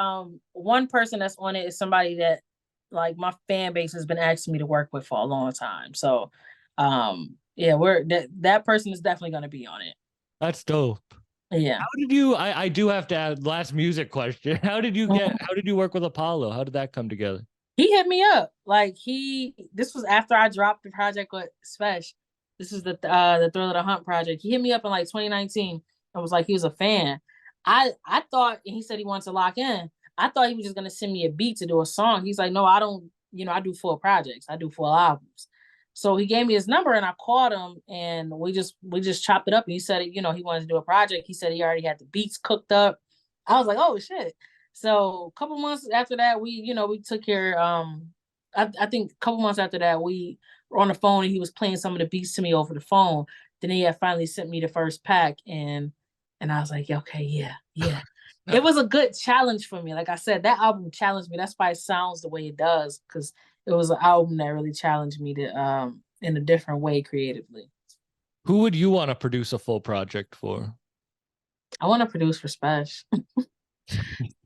one person that's on it is somebody that like my fan base has been asking me to work with for a long time. So yeah, we're that person is definitely gonna be on it. That's dope. Yeah. How did you? I do have to add last music question. Mhm. How did you work with Apollo? How did that come together? He hit me up. Like this was after I dropped the project with Spesh. This is the Thrill of the Hunt project. He hit me up in like 2019 and was like he was a fan. I thought and he said he wanted to lock in. I thought he was just gonna send me a beat to do a song. He's like, no, I don't, you know, I do full projects. I do full albums. So he gave me his number and I called him and we just chopped it up and he said, you know, he wanted to do a project. He said he already had the beats cooked up. I was like, oh shit. So a couple months after that, you know, we took care. I think a couple months after that, we were on the phone and he was playing some of the beats to me over the phone. Then he had finally sent me the first pack, and I was like, okay, yeah, yeah. It was a good challenge for me. Like I said, that album challenged me. That's why it sounds the way it does, because it was an album that really challenged me to in a different way creatively. Who would you want to produce a full project for? I want to produce for Spesh,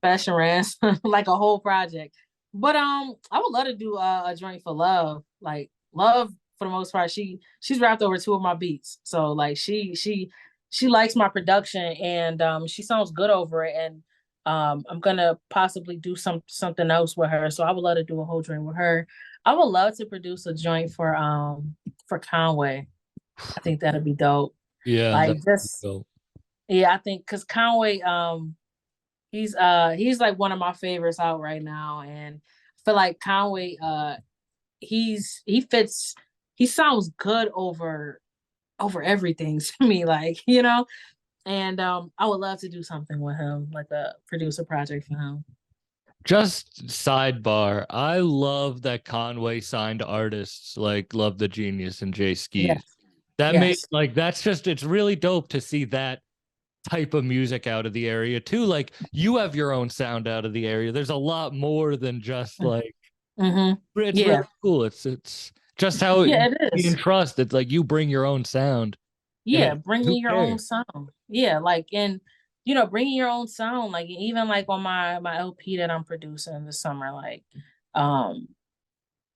Spesh and Rance, like a whole project. But I would love to do a joint for Love. Like Love, for the most part, she's rapped over two of my beats. So like she likes my production, and she sounds good over it. And I'm gonna possibly do something else with her. So I would love to do a whole joint with her. I would love to produce a joint for Conway. I think that'd be dope. Yeah, Like that's just dope. yeah, I think because Conway he's like one of my favorites out right now, and I feel like Conway he fits, he sounds good over everything to me, like, you know. And I would love to do something with him, like a producer project for him. Just sidebar, I love that Conway signed artists like Love the Genius and Jay Skis. Yes, That made yes. like that's just it's really dope to see that type of music out of the area too. Like you have your own sound out of the area. There's a lot more than just like Mm-hmm. it's Yeah, really cool. It's just how yeah, it you is. can trust. It's like you bring your own sound, Yeah, and bring who me your own cares? sound. Yeah, like, and bringing your own sound, like even like on my LP that I'm producing this summer, um,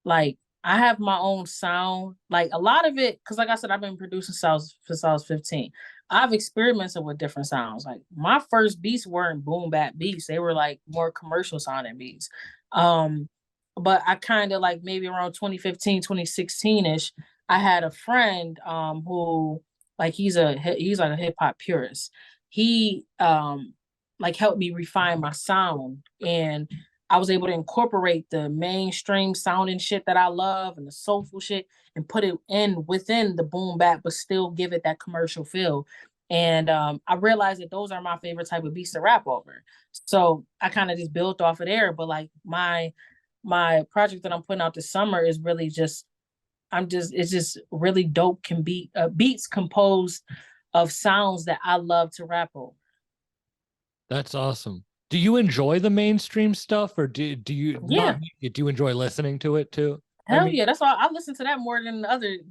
like I have my own sound. Like a lot of it, because like I said, I've been producing sounds since I was 15. I've experimented with different sounds. Like my first beats weren't boom bap beats; they were like more commercial sounding beats. Um, but I kind of like maybe around 2015, 2016 ish. I had a friend who like he's like a hip hop purist. He like helped me refine my sound, and I was able to incorporate the mainstream sounding shit that I love and the soulful shit and put it in within the boom bap, but still give it that commercial feel. And I realized that those are my favorite type of beats to rap over. So I kind of just built off of there. But like my project that I'm putting out this summer is really just it's just really dope can be beats composed of sounds that I love to rap over. That's awesome. Do you enjoy the mainstream stuff, or do you not? Yeah, Do you enjoy listening to it too? I hell mean, yeah. That's why I listen to that more than believe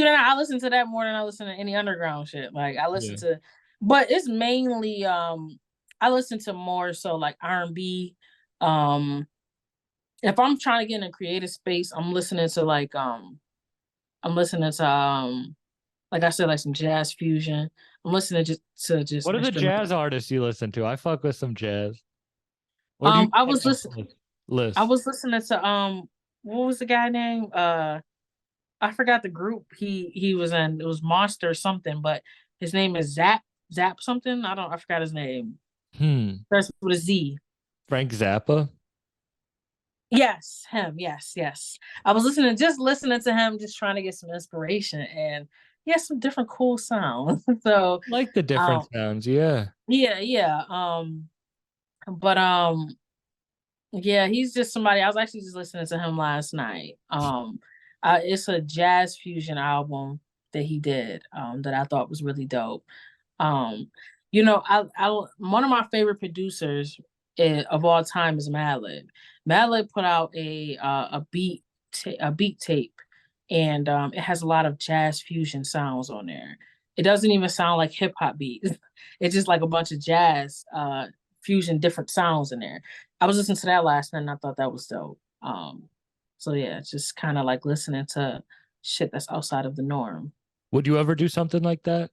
it or not, I listen to that more than I listen to any underground shit. Like I listen yeah. to, but it's mainly I listen to more so like R&B. Um, if I'm trying to get in a creative space, I'm listening to like I said, like some jazz fusion. I'm listening just What are the instrumental. jazz artists you listen to? I fuck with some jazz. Or do you I have was a listening. I list? was listening to what was the guy name? I forgot the group he was in. It was Monster something, but his name is Zap something. I forgot his name. Hmm. Starts with a Z. Frank Zappa. Yes, him. Yes, yes. I was just listening to him, just trying to get some inspiration, and he has some different cool sounds. So, Like the different um, sounds. Yeah. yeah, yeah. But yeah, he's just somebody. I was actually just listening to him last night. It's a jazz fusion album that he did. That I thought was really dope. Um, I one of my favorite producers of all time is Madlib. Madlib put out a beat tape, and it has a lot of jazz fusion sounds on there. It doesn't even sound like hip hop beats. It's just like a bunch of jazz fusion different sounds in there. I was listening to that last night and I thought that was dope. So yeah, just kind of like listening to shit that's outside of the norm. Would you ever do something like that?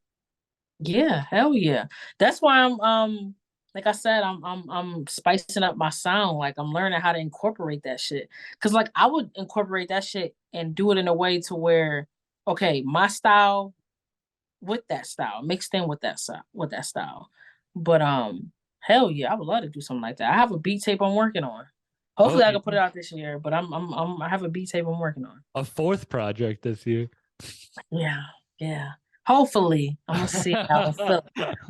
Yeah, hell yeah. That's why I'm like I said, I'm spicing up my sound. Like I'm learning how to incorporate that shit. Cause like I would incorporate that shit and do it in a way to where, okay, my style with that style, mixed in with that style. But hell yeah, I would love to do something like that. I have a beat tape I'm working on. Oh, Hopefully I yeah. can put it out this year, but I have a beat tape I'm working on. A fourth project this year. Yeah, yeah. Hopefully, I'm gonna see how I feel.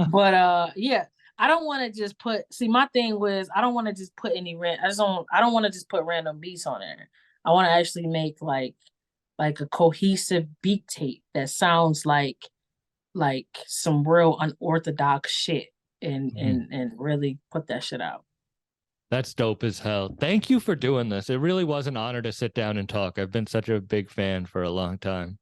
But yeah, I don't want to just my thing was I don't want to just put I don't want to just put random beats on there. I want to actually make like a cohesive beat tape that sounds like some real unorthodox shit and Mhm. and really put that shit out. That's dope as hell. Thank you for doing this. It really was an honor to sit down and talk. I've been such a big fan for a long time.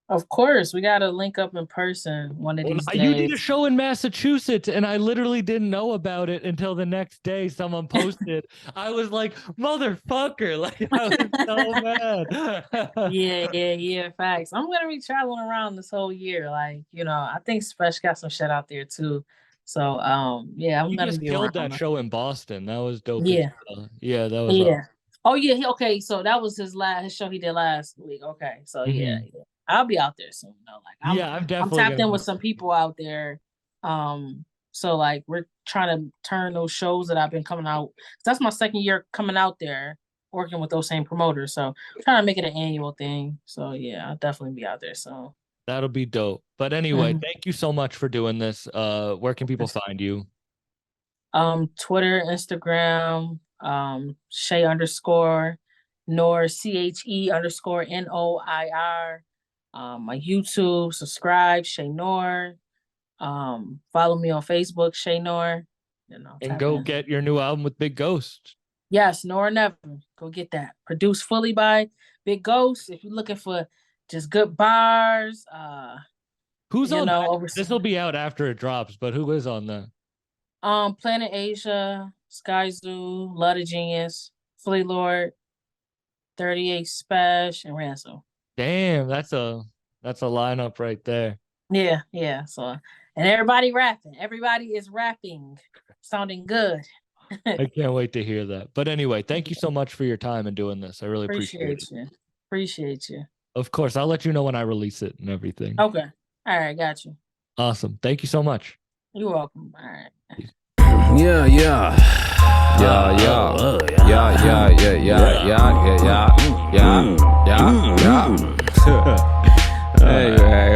Of course, we gotta link up in person one of these You did a days. show in Massachusetts, and I literally didn't know about it until the next day someone posted. I was like, motherfucker. Like, I was so mad. Yeah. Facts. I'm gonna be traveling around this whole year. Like, I think Spesh got some shit out there too. So, yeah, I'm You gonna just be killed around. that show in Boston. That was dope as Yeah, well. Yeah, that was yeah. Oh yeah, okay. So that was his show he did last week. Okay, so yeah, Mhm. I'll be out there soon. Like Yeah, I'm I'm definitely tapped in with gonna. some people out there. So like we're trying to turn those shows that I've been coming out. That's my second year coming out there working with those same promoters. So I'm trying to make it an annual thing. So yeah, I'll definitely be out there soon. That'll be dope. But anyway, Mhm. thank you so much for doing this. Where can people find you? Twitter, Instagram, Shay underscore Noir CHE underscore NOIR. My YouTube, subscribe, Shay Noir. Follow me on Facebook, Shay Noir. And Tap go in. get your new album with Big Ghost. Yes, Nor Never. Go get that. Produced fully by Big Ghost. If you're looking for just good bars, Who's on that? over This will be out after it drops, but who is on that? Planet Asia, Sky Zoo, Love the Genius, Flea Lord, 38 Spesh, and Ransom. Damn, that's a lineup right there. Yeah. So and everybody rapping. Everybody is rapping, sounding good. I can't wait to hear that. But anyway, thank you so much for your time and doing this. I really appreciate Appreciate it. you. Appreciate you. Of course, I'll let you know when I release it and everything. Okay. All right, got you. Awesome. Thank you so much. You're welcome. All right. Yeah, yeah. Yeah, yeah. Yeah, yeah, yeah, yeah, yeah, yeah, yeah, yeah, yeah. Hey,